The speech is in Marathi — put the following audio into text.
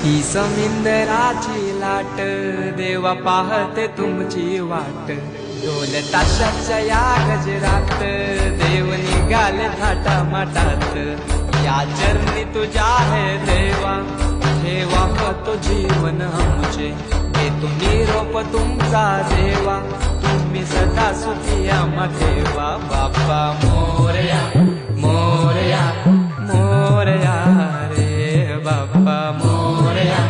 ही समिंदराची लाट देवा पाहते तुमची वाट ढोल ताशाच्या या गजरात देव निघाले थाटा माटात या चरणी तुझ्या है देवा ठेवा तो जीवन आमचे घेतो निरोप तुमचा देवा तुम्ही सदा सुखी आम्हा ठेवा बाप्पा मोरया मोरया मोरया रे बाप्पा मोरया